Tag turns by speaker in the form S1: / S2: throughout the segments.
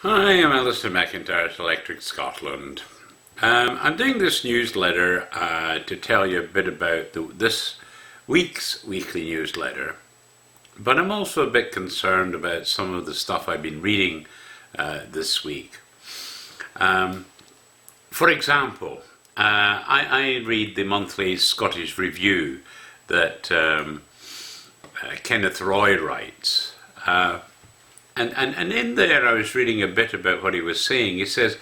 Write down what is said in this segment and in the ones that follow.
S1: Hi, I'm Alistair McIntyre at Electric Scotland. I'm doing this newsletter to tell you a bit about this week's weekly newsletter, but I'm also a bit concerned about some of the stuff I've been reading this week. For example, I read the monthly Scottish Review that Kenneth Roy writes. And in there I was reading a bit about what he was saying. He says,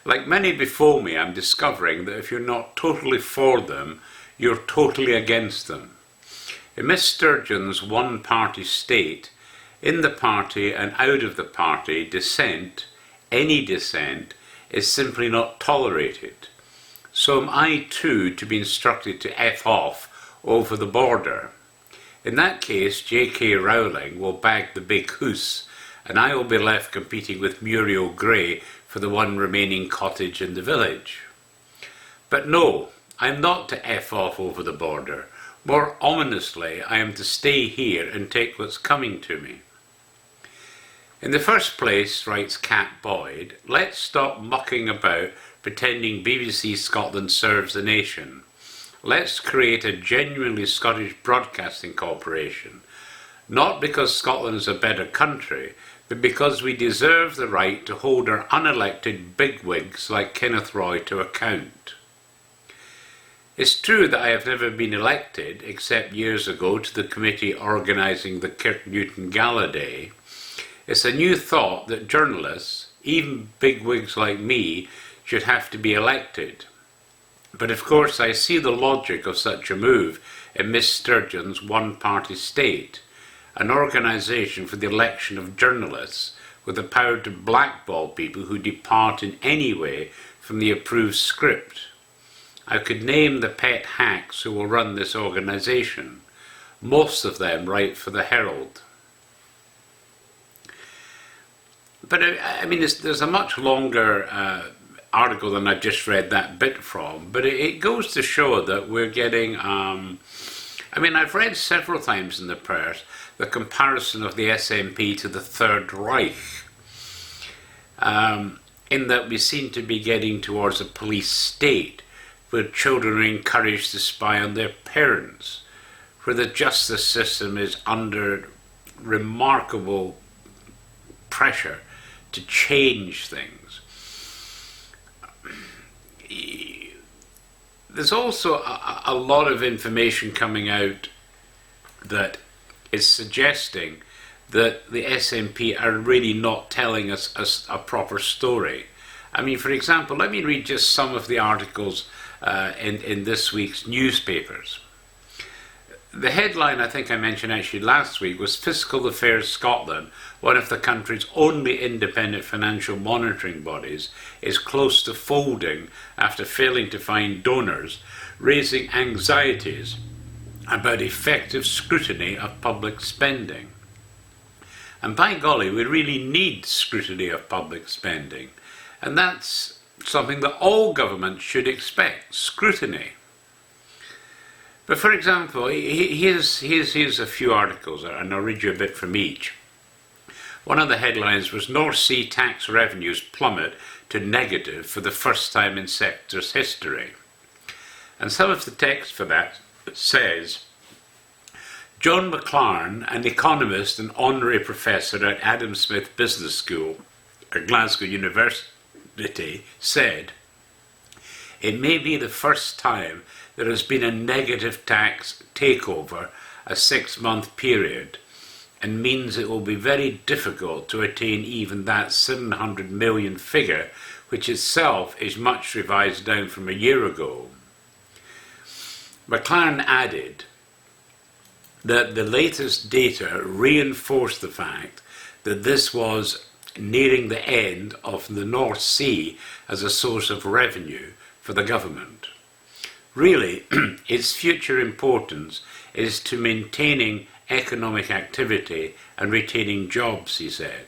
S1: like many before me, I'm discovering that if you're not totally for them, you're totally against them. In Miss Sturgeon's one-party state, in the party and out of the party, dissent, any dissent, is simply not tolerated. So am I too to be instructed to F off over the border. In that case, J.K. Rowling will bag the big hoose, and I will be left competing with Muriel Gray for the one remaining cottage in the village. But no, I am not to F off over the border. More ominously, I am to stay here and take what's coming to me. In the first place, writes Cat Boyd, let's stop mucking about pretending BBC Scotland serves the nation. Let's create a genuinely Scottish Broadcasting Corporation, not because Scotland is a better country, but because we deserve the right to hold our unelected bigwigs like Kenneth Roy to account. It's true that I have never been elected, except years ago, to the committee organising the Kirk-Newton Gala Day. It's a new thought that journalists, even bigwigs like me, should have to be elected. But of course I see the logic of such a move in Miss Sturgeon's one-party state, an organisation for the election of journalists with the power to blackball people who depart in any way from the approved script. I could name the pet hacks who will run this organisation. Most of them write for the Herald. But I mean, there's a much longer article than I've just read that bit from, but it goes to show that we're getting, I've read several times in the press the comparison of the SNP to the Third Reich, in that we seem to be getting towards a police state where children are encouraged to spy on their parents, where the justice system is under remarkable pressure to change things. There's also a lot of information coming out that is suggesting that the SNP are really not telling us a proper story. I mean, for example, let me read just some of the articles in this week's newspapers. The headline I think I mentioned actually last week was Fiscal Affairs Scotland, one of the country's only independent financial monitoring bodies, is close to folding after failing to find donors, raising anxieties about effective scrutiny of public spending. And by golly, we really need scrutiny of public spending. And that's something that all governments should expect, scrutiny. But for example, here's a few articles, and I'll read you a bit from each. One of the headlines was North Sea tax revenues plummet to negative for the first time in sector's history. And some of the text for that says, John McLaren, an economist and honorary professor at Adam Smith Business School at Glasgow University, said, it may be the first time there has been a negative tax takeover a 6-month period, and means it will be very difficult to attain even that 700 million figure, which itself is much revised down from a year ago. McLaren added that the latest data reinforced the fact that this was nearing the end of the North Sea as a source of revenue for the government. Really, its future importance is to maintaining economic activity and retaining jobs, he said.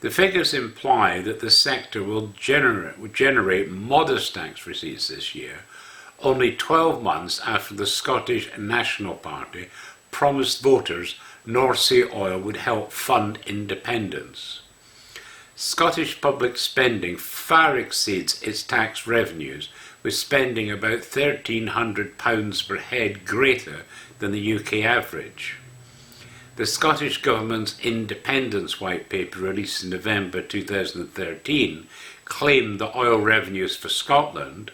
S1: The figures imply that the sector will generate modest tax receipts this year, only 12 months after the Scottish National Party promised voters North Sea oil would help fund independence. Scottish public spending far exceeds its tax revenues, with spending about £1,300 per head greater than the UK average. The Scottish Government's Independence White Paper, released in November 2013, claimed that oil revenues for Scotland,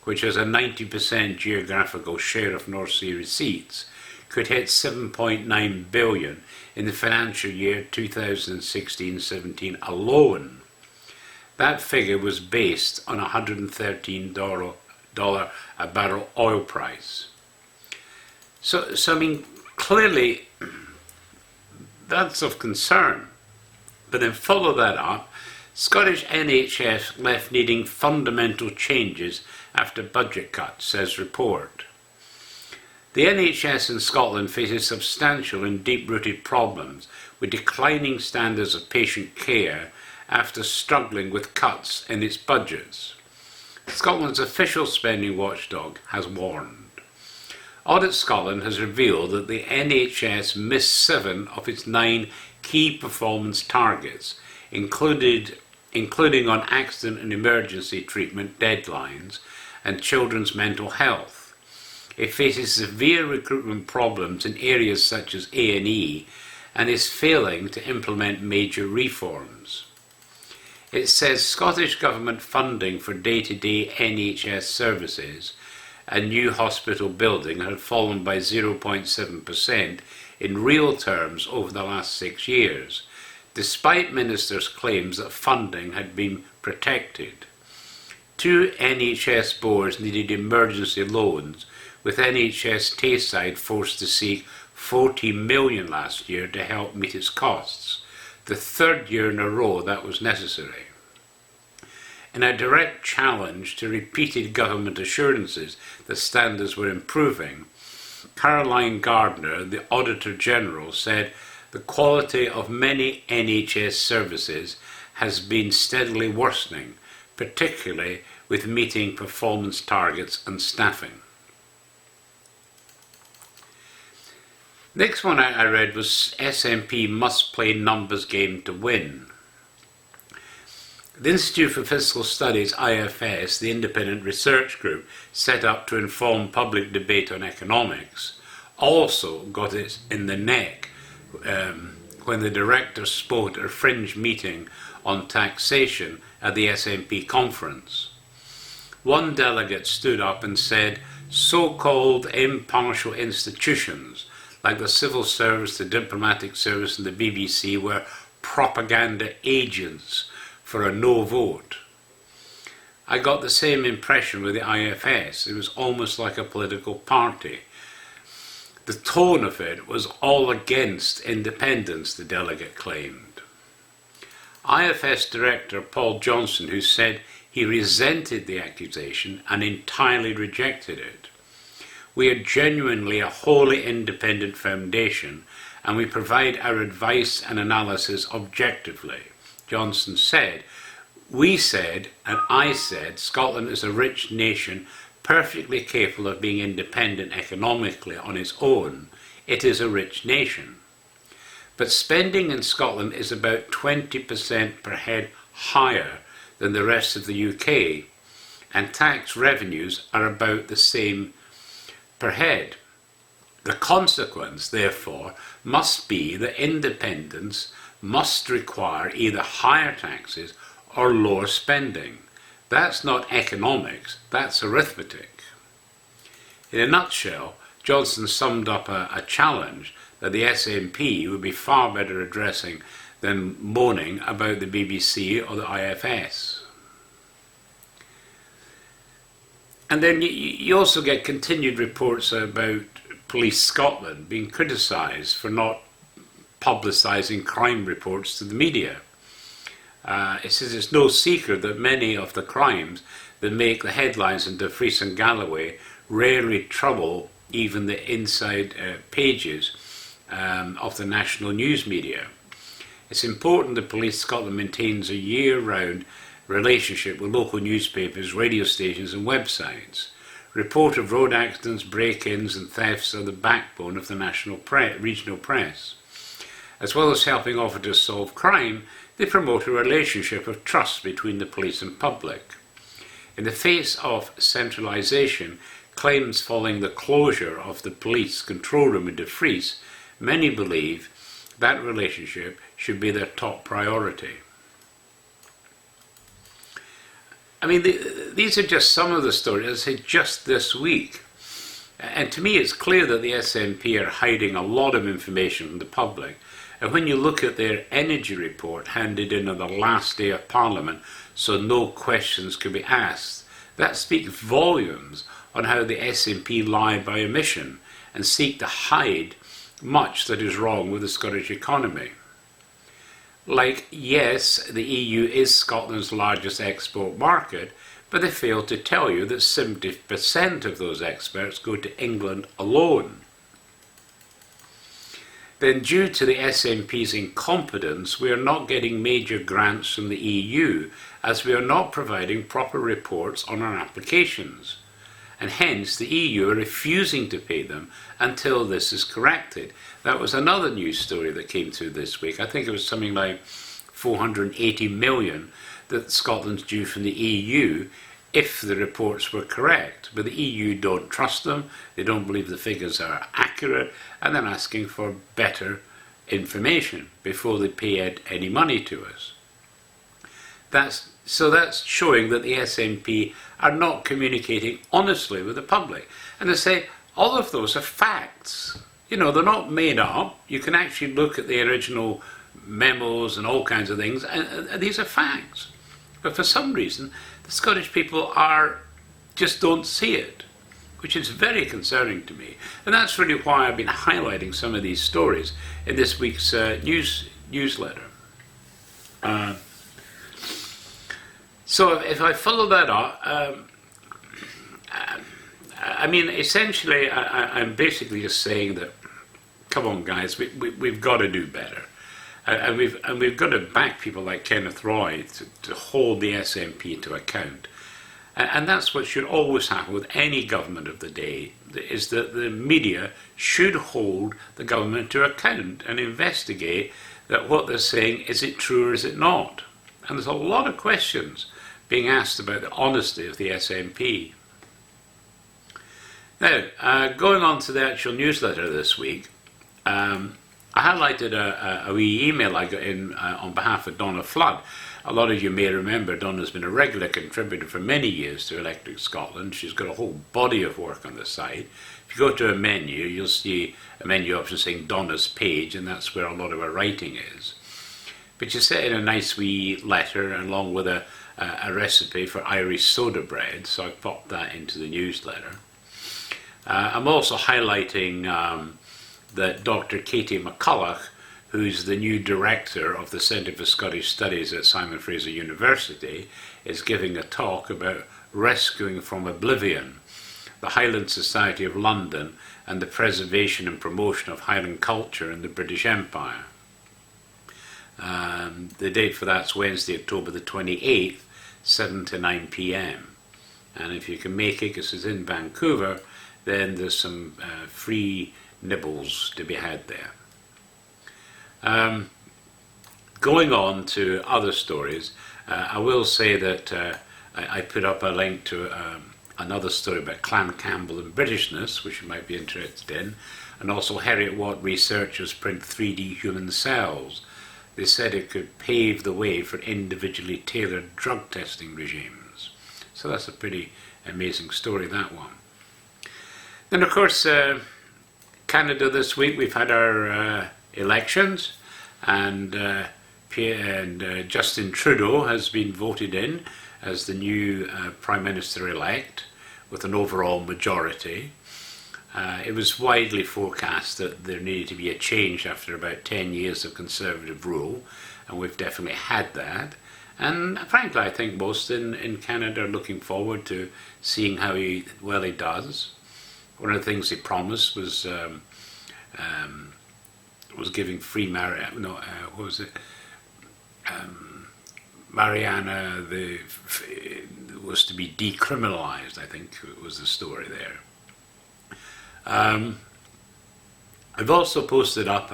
S1: which has a 90% geographical share of North Sea receipts, could hit £7.9 billion in the financial year 2016-17 alone. That figure was based on a $113 a barrel oil price. So I mean, clearly that's of concern. But then follow that up, Scottish NHS left needing fundamental changes after budget cuts, says report. The NHS in Scotland faces substantial and deep-rooted problems with declining standards of patient care after struggling with cuts in its budgets. Scotland's official spending watchdog has warned. Audit Scotland has revealed that the NHS missed 7 of its 9 key performance targets, including on accident and emergency treatment deadlines and children's mental health. It faces severe recruitment problems in areas such as A&E and is failing to implement major reforms. It says Scottish Government funding for day-to-day NHS services and new hospital building had fallen by 0.7% in real terms over the last 6 years, despite ministers' claims that funding had been protected. 2 NHS boards needed emergency loans, with NHS Tayside forced to seek $40 million last year to help meet its costs, the 3rd year in a row that was necessary. In a direct challenge to repeated government assurances that standards were improving, Caroline Gardner, the Auditor General, said the quality of many NHS services has been steadily worsening, particularly with meeting performance targets and staffing. Next one I read was SNP must play numbers game to win. The Institute for Fiscal Studies, IFS, the independent research group set up to inform public debate on economics, also got it in the neck when the director spoke at a fringe meeting on taxation at the SNP conference. One delegate stood up and said, so-called impartial institutions like the civil service, the diplomatic service and the BBC were propaganda agents for a no vote. I got the same impression with the IFS. It was almost like a political party. The tone of it was all against independence, the delegate claimed. IFS Director Paul Johnson, who said he resented the accusation and entirely rejected it. We are genuinely a wholly independent foundation and we provide our advice and analysis objectively. Johnson said, we said, and I said, Scotland is a rich nation perfectly capable of being independent economically on its own. It is a rich nation. But spending in Scotland is about 20% per head higher than the rest of the UK, and tax revenues are about the same per head. The consequence, therefore, must be that independence must require either higher taxes or lower spending. That's not economics, that's arithmetic. In a nutshell, Johnson summed up a challenge that the SNP would be far better addressing than moaning about the BBC or the IFS. And then you also get continued reports about Police Scotland being criticised for not publicising crime reports to the media. It says it's no secret that many of the crimes that make the headlines in Dumfries and Galloway rarely trouble even the inside pages of the national news media. It's important that Police Scotland maintains a year-round relationship with local newspapers, radio stations and websites. Report of road accidents, break-ins and thefts are the backbone of the national regional press. As well as helping officers solve crime, they promote a relationship of trust between the police and public. In the face of centralisation, claims following the closure of the police control room in De Vries, many believe that relationship should be their top priority. I mean, these are just some of the stories, as I say, just this week. And to me, it's clear that the SNP are hiding a lot of information from the public. And when you look at their energy report handed in on the last day of Parliament, so no questions could be asked, that speaks volumes on how the SNP lie by omission and seek to hide much that is wrong with the Scottish economy. Like, yes, the EU is Scotland's largest export market, but they fail to tell you that 70% of those exports go to England alone. Then, due to the SNP's incompetence, we are not getting major grants from the EU, as we are not providing proper reports on our applications. And hence, the EU are refusing to pay them until this is corrected. That was another news story that came through this week. I think it was something like 480 million that Scotland's due from the EU if the reports were correct. But the EU don't trust them, they don't believe the figures are accurate, and they're asking for better information before they pay any money to us. That's showing that the SNP are not communicating honestly with the public. And they say all of those are facts. You know, they're not made up. You can actually look at the original memos and all kinds of things, and these are facts. But for some reason, the Scottish people just don't see it, which is very concerning to me. And that's really why I've been highlighting some of these stories in this week's newsletter. So if I follow that up, I mean, essentially, I'm basically just saying that, come on, guys, we've got to do better. And we've got to back people like Kenneth Roy to hold the SNP to account. And that's what should always happen with any government of the day, is that the media should hold the government to account and investigate that what they're saying, is it true or is it not? And there's a lot of questions being asked about the honesty of the SNP. Now, going on to the actual newsletter this week, I highlighted a wee email I got in on behalf of Donna Flood. A lot of you may remember Donna's been a regular contributor for many years to Electric Scotland. She's got a whole body of work on the site. If you go to a menu, you'll see a menu option saying Donna's page, and that's where a lot of her writing is. But she sent in a nice wee letter along with a recipe for Irish soda bread, so I popped that into the newsletter. I'm also highlighting that Dr. Katie McCulloch, who's the new director of the Centre for Scottish Studies at Simon Fraser University, is giving a talk about rescuing from oblivion the Highland Society of London and the preservation and promotion of Highland culture in the British Empire. The date for that's Wednesday, October the 28th, 7 to 9 p.m. And if you can make it, because it's in Vancouver, then there's some free nibbles to be had there. Going on to other stories, I will say that I put up a link to another story about Clan Campbell and Britishness, which you might be interested in, and also Heriot Watt researchers print 3D human cells. They said it could pave the way for individually tailored drug testing regimes. So that's a pretty amazing story, that one. Then, of course, Canada this week, we've had our elections, and Justin Trudeau has been voted in as the new Prime Minister-elect with an overall majority. It was widely forecast that there needed to be a change after about 10 years of Conservative rule, and we've definitely had that. And frankly, I think most in Canada are looking forward to seeing how well he does. One of the things he promised was giving free marijuana. Marijuana was to be decriminalised. I think was the story there. I've also posted up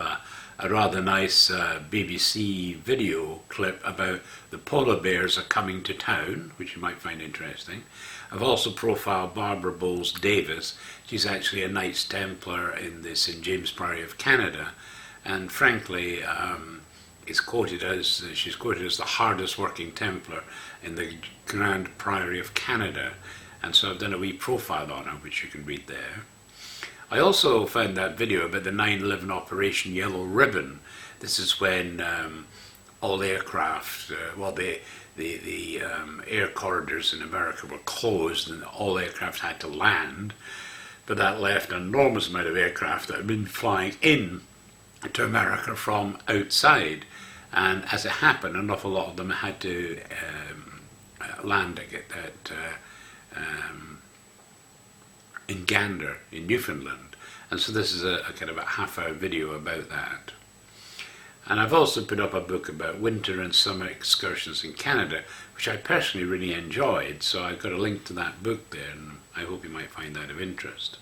S1: a rather nice BBC video clip about the polar bears are coming to town, which you might find interesting. I've also profiled Barbara Bowles-Davis. She's actually a Knights Templar in the St. James Priory of Canada, and frankly, she's quoted as the hardest working Templar in the Grand Priory of Canada, and so I've done a wee profile on her, which you can read there. I also found that video about the 9/11 Operation Yellow Ribbon. This is when all aircraft, the air corridors in America were closed and all aircraft had to land, but that left an enormous amount of aircraft that had been flying in to America from outside, and as it happened, an awful lot of them had to land in Gander in Newfoundland, and so this is a kind of a half-hour video about that. And I've also put up a book about winter and summer excursions in Canada, which I personally really enjoyed, so I've got a link to that book there, and I hope you might find that of interest.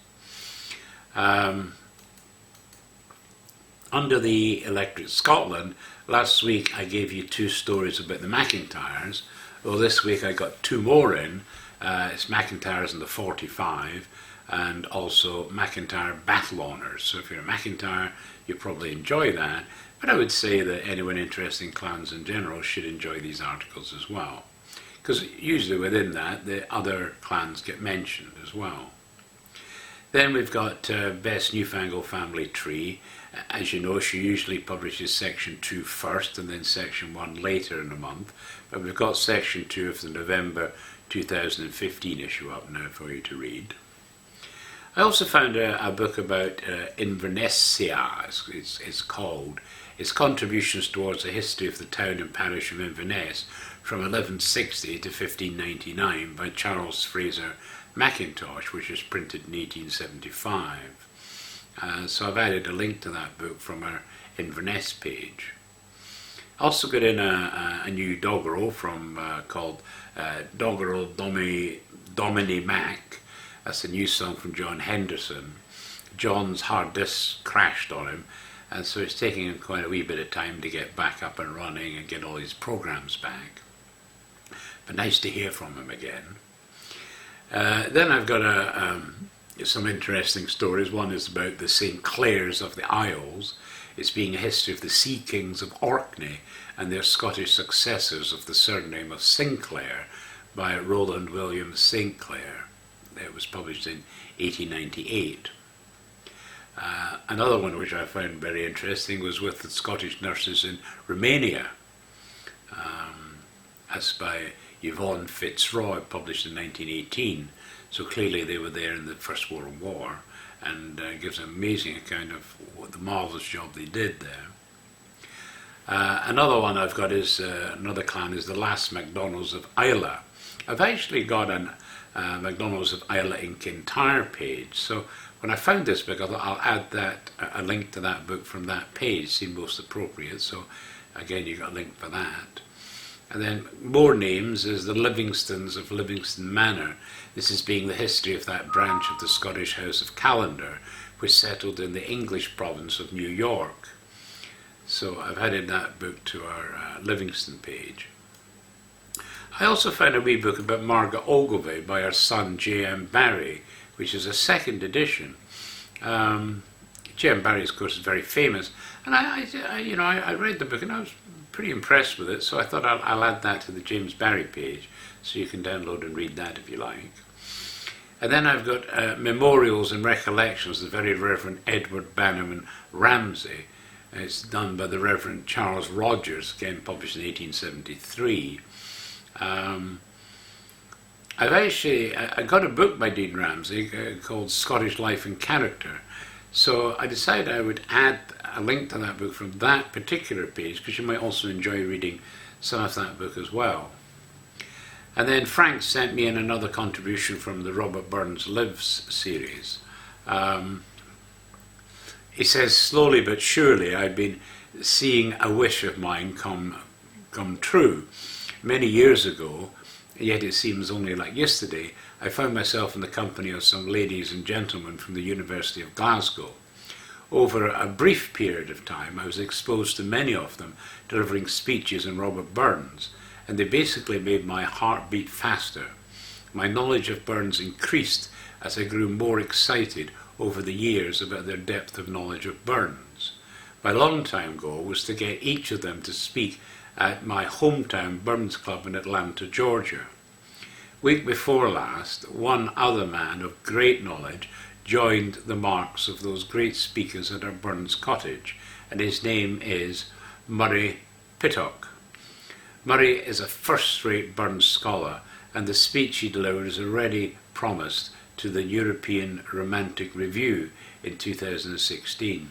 S1: Under the Electric Scotland, last week I gave you 2 stories about the McIntyres. Well, this week I got 2 more in. It's McIntyres in the 45 and also McIntyre Battle Honours. So if you're a McIntyre, you probably enjoy that. But I would say that anyone interested in clans in general should enjoy these articles as well, because usually within that the other clans get mentioned as well. Then we've got Best Newfangled Family Tree. As you know, she usually publishes section 2 first and then section 1 later in the month, but we've got section 2 of the November 2015 issue up now for you to read. I also found a book about Inverness-cia, it's called. Its contributions towards the history of the town and parish of Inverness from 1160 to 1599 by Charles Fraser Mackintosh, which was printed in 1875. So I've added a link to that book from our Inverness page. I also got in a new doggerel called Doggerel Domini Mac. That's a new song from John Henderson. John's hard disk crashed on him, and so it's taking him quite a wee bit of time to get back up and running and get all his programs back. But nice to hear from him again. Then I've got some interesting stories. One is about the St. Clairs of the Isles. It's being a history of the Sea Kings of Orkney and their Scottish successors of the surname of Sinclair by Roland William St. Clair. It was published in 1898. Another one which I found very interesting was with the Scottish nurses in Romania. That's by Yvonne Fitzroy, published in 1918. So clearly they were there in the First World War, and gives an amazing account of what the marvellous job they did there. Another one I've got is, another clan is the Last MacDonalds of Islay. I've actually got an MacDonalds of Islay in Kintyre page, so when I found this book I thought I'll add a link to that book from that page, seemed most appropriate, so again you got a link for that. And then more names is the Livingstons of Livingston Manor. This is being the history of that branch of the Scottish House of Callendar, which settled in the English province of New York. So I've added that book to our Livingston page. I also found a wee book about Margaret Ogilvy by her son J.M. Barrie, which is a 2nd edition. J.M. Barrie, of course, is very famous, and I read the book and I was pretty impressed with it, so I thought I'll add that to the James Barrie page, so you can download and read that if you like. And then I've got Memorials and Recollections of the Very Reverend Edward Bannerman Ramsay. It's done by the Reverend Charles Rogers, again published in 1873. I got a book by Dean Ramsay called Scottish Life and Character, so I decided I would add a link to that book from that particular page, because you might also enjoy reading some of that book as well. And then Frank sent me in another contribution from the Robert Burns Lives series. He says, slowly but surely I've been seeing a wish of mine come true. Many years ago, yet it seems only like yesterday, I found myself in the company of some ladies and gentlemen from the University of Glasgow. over a brief period of time, I was exposed to many of them, delivering speeches in Robert Burns, and they basically made my heart beat faster. My knowledge of Burns increased as I grew more excited over the years about their depth of knowledge of Burns. My long-time goal was to get each of them to speak at my hometown Burns Club in Atlanta, Georgia. Week before last, one other man of great knowledge joined the marks of those great speakers at our Burns cottage, and his name is Murray Pittock. Murray is a first-rate Burns scholar, and the speech he delivered is already promised to the European Romantic Review in 2016.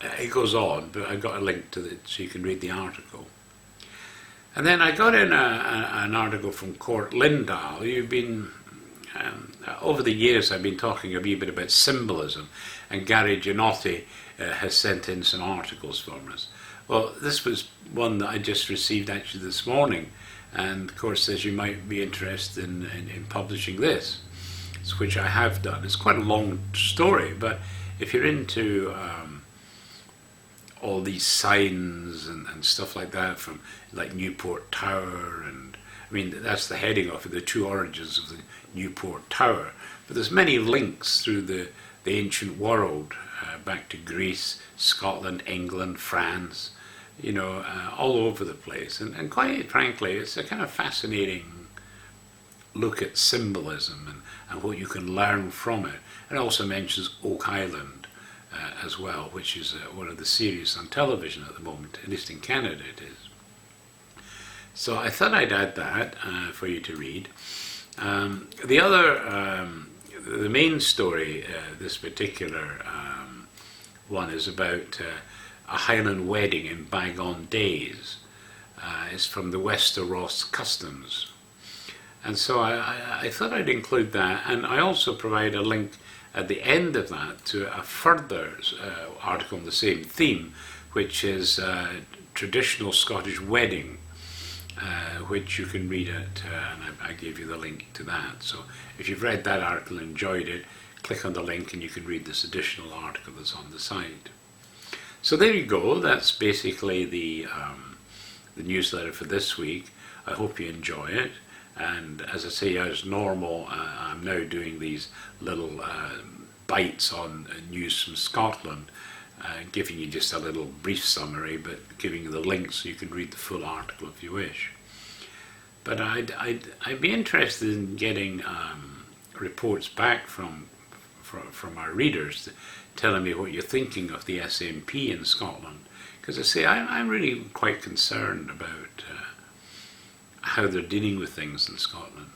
S1: It goes on, but I got a link to it so you can read the article. And then I got in an article from Court Lindahl. You've been, over the years I've been talking a wee bit about symbolism, and Gary Gianotti has sent in some articles from us. Well, this was one that I just received actually this morning, and of course says you might be interested in publishing this, which I have done. It's quite a long story, but if you're into all these signs and stuff like that, from like Newport Tower, and I mean that's the heading of it, the two origins of the Newport Tower, but there's many links through the ancient world, back to Greece, Scotland, England, France, you know, all over the place, and quite frankly it's a kind of fascinating look at symbolism and what you can learn from it. It also mentions Oak Island as well, which is one of the series on television at the moment, at least in Canada it is. So I thought I'd add that for you to read. The other, the main story, this particular one, is about a Highland wedding in bygone days. It's from the Westeros Customs. And so I thought I'd include that, and I also provide a link at the end of that to a further article on the same theme, which is traditional Scottish wedding, which you can read at, and I gave you the link to that. So if you've read that article and enjoyed it, click on the link and you can read this additional article that's on the site. So there you go. That's basically the newsletter for this week. I hope you enjoy it. And as I say, as normal, I'm now doing these little bites on news from Scotland, giving you just a little brief summary, but giving you the links so you can read the full article if you wish. But I'd be interested in getting reports back from our readers telling me what you're thinking of the SNP in Scotland, because I say I'm really quite concerned about how they're dealing with things in Scotland,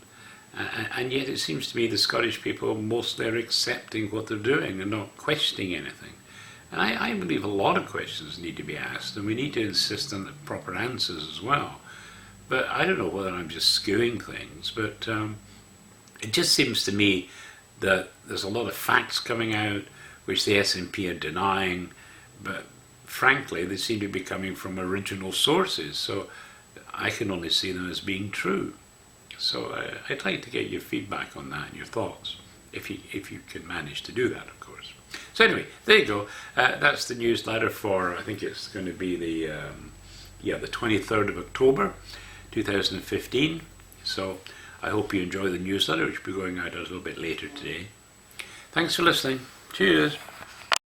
S1: and yet it seems to me the Scottish people mostly are accepting what they're doing and not questioning anything. And I believe a lot of questions need to be asked, and we need to insist on the proper answers as well. But I don't know whether I'm just skewing things, but it just seems to me that there's a lot of facts coming out which the SNP are denying, but frankly they seem to be coming from original sources, so I can only see them as being true. So I'd like to get your feedback on that and your thoughts, if you can manage to do that, of course. So anyway, there you go. That's the newsletter for, I think it's going to be the 23rd of October 2015. So I hope you enjoy the newsletter, which will be going out a little bit later today. Thanks for listening. Cheers.